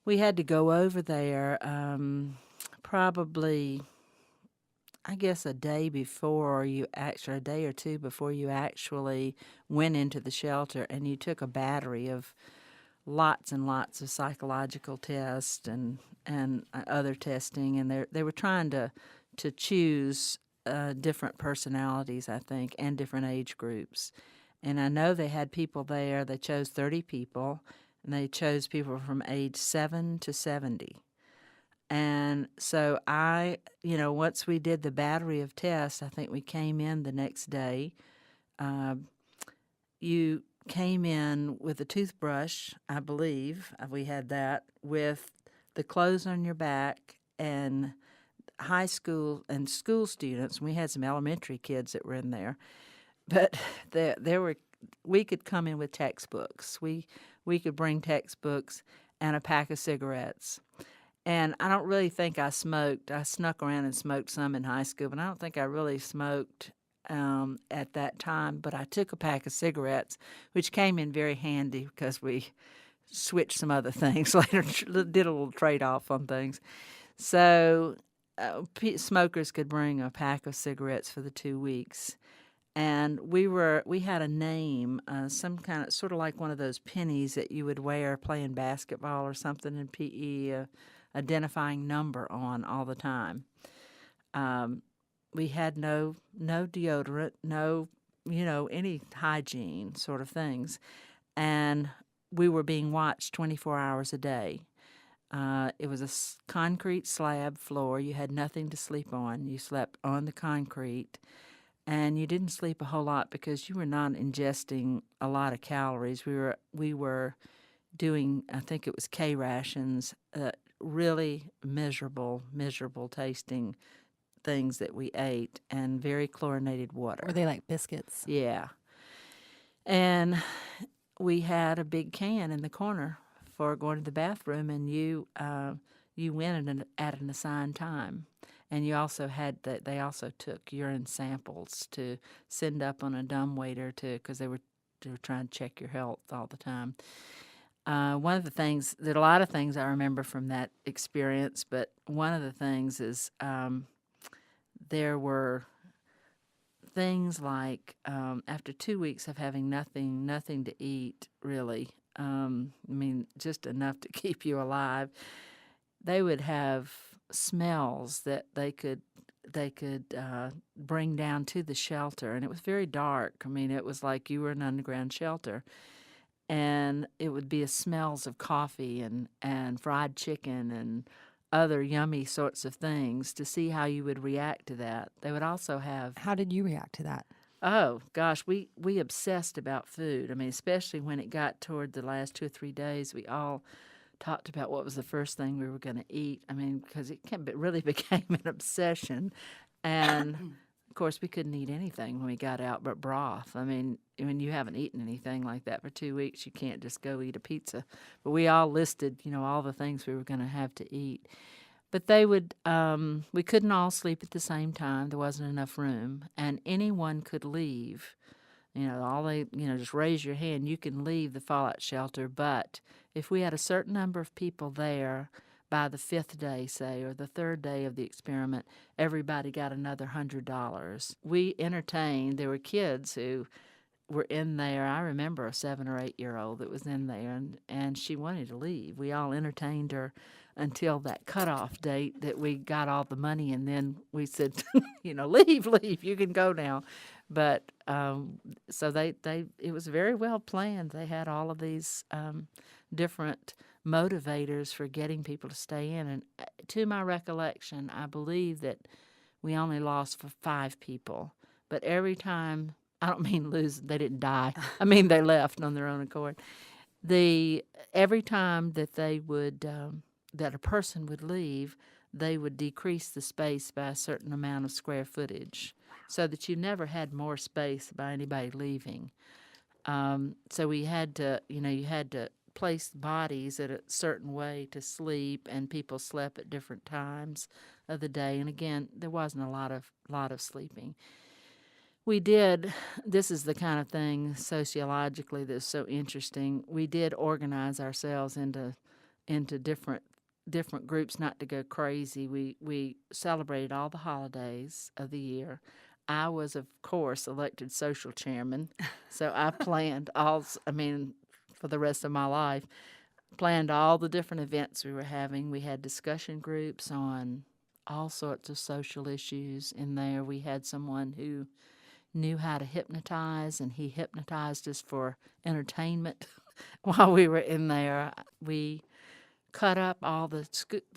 We had to go over there probably, I guess, a day before you actually, a day or two before you actually went into the shelter, and you took a battery of lots and lots of psychological tests and other testing, and they were trying to choose different personalities, I think, and different age groups. And I know they had people there. They chose 30 people, and they chose people from age 7 to 70. And so once we did the battery of tests, I think we came in the next day. Uh, you came in with a toothbrush, I believe. We had that with the clothes on your back, and high school and school students. We had some elementary kids that were in there, but there were we could come in with textbooks. We could bring textbooks and a pack of cigarettes. And I don't really think I smoked. I snuck around and smoked some in high school, but I don't think I really smoked at that time. But I took a pack of cigarettes, which came in very handy because we switched some other things later, did a little trade off on things. So smokers could bring a pack of cigarettes for the 2 weeks. And we had a name, some kind of sort of like one of those pennies that you would wear playing basketball or something in PE, identifying number on all the time. Um, we had no deodorant, no any hygiene sort of things, and we were being watched 24 hours a day. It was a concrete slab floor. You had nothing to sleep on. You slept on the concrete, and you didn't sleep a whole lot because you were not ingesting a lot of calories. We were doing, I think it was K rations, really miserable tasting things that we ate, and very chlorinated Were water. they like biscuits? Yeah. And we had a big can in the corner for going to the bathroom, and you went at an assigned time. And you also had that they also took urine samples to send up on a dumbwaiter to because they were trying to check your health all the time. One of the things that a lot of things I remember from that experience, but one of the things is there were things like after 2 weeks of having nothing to eat, really. I mean, just enough to keep you alive. They would have smells that they could bring down to the shelter, and it was very dark. I mean, it was like you were in an underground shelter, and it would be a smells of coffee and fried chicken and other yummy sorts of things to see how you would react to that. They would also have, How did you react to that? oh gosh, we obsessed about food. I mean, especially when it got toward the last 2 or 3 days, we all talked about what was the first thing we were going to eat. I mean, because it really became an obsession. And of course, we couldn't eat anything when we got out but broth. I mean, when you haven't eaten anything like that for 2 weeks, you can't just go eat a pizza. But we all listed, all the things we were going to have to eat. But we couldn't all sleep at the same time. There wasn't enough room, and anyone could leave. Just raise your hand. You can leave the fallout shelter, but if we had a certain number of people there by the fifth day, say, or the third day of the experiment, everybody got another $100. We entertained. There were kids who were in there. I remember a 7 or 8 year old that was in there, and she wanted to leave. We all entertained her until that cutoff date that we got all the money, and then we said, leave, you can go now. But so they it was very well planned. They had all of these different motivators for getting people to stay in. And to my recollection, I believe that we only lost for 5 people. But every time, I don't mean lose, they didn't die. I mean they left on their own accord. The every time that they would that a person would leave, they would decrease the space by a certain amount of square footage, so that you never had more space by anybody leaving. So we had to, you had to place bodies at a certain way to sleep, and people slept at different times of the day. And again, there wasn't a lot of sleeping. We did, this is the kind of thing sociologically that's so interesting. We did organize ourselves into into different groups, not to go crazy. We celebrated all the holidays of the year. I was, of course, elected social chairman, so I planned all. I mean, for the rest of my life, planned all the different events we were having. We had discussion groups on all sorts of social issues in there. We had someone who knew how to hypnotize, and he hypnotized us for entertainment while we were in there. We cut up all the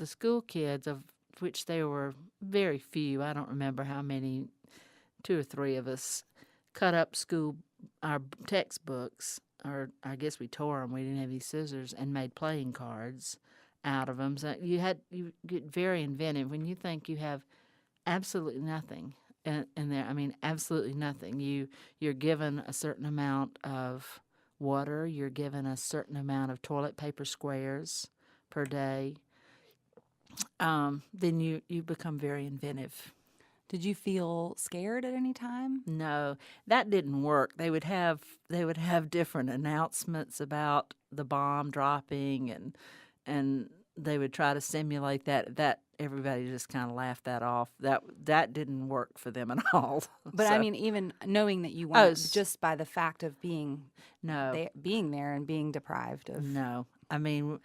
school kids, of which there were very few. I don't remember how many, two or three of us, cut up our textbooks, or I guess we tore them. We didn't have any scissors, and made playing cards out of them. So you get very inventive when you think you have absolutely nothing in there. I mean, absolutely nothing. You're given a certain amount of water. You're given a certain amount of toilet paper squares per day. Then you become very inventive. Did you feel scared at any time? No, that didn't work. They would have different announcements about the bomb dropping, and they would try to simulate that everybody just kind of laughed that off. That didn't work for them at all. But I So, mean, even knowing that you oh weren't, just by the fact of no, being there and being deprived of. no. I mean,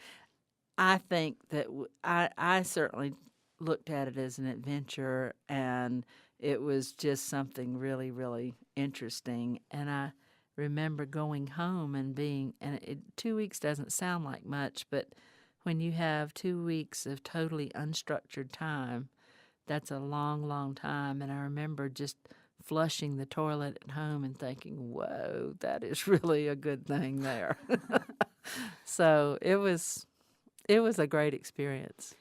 I think that I certainly looked at it as an adventure, and it was just something really, really interesting. And I remember going home and 2 weeks doesn't sound like much, but when you have 2 weeks of totally unstructured time, that's a long, long time. And I remember just flushing the toilet at home and thinking, whoa, that is really a good thing there. So it was a great experience.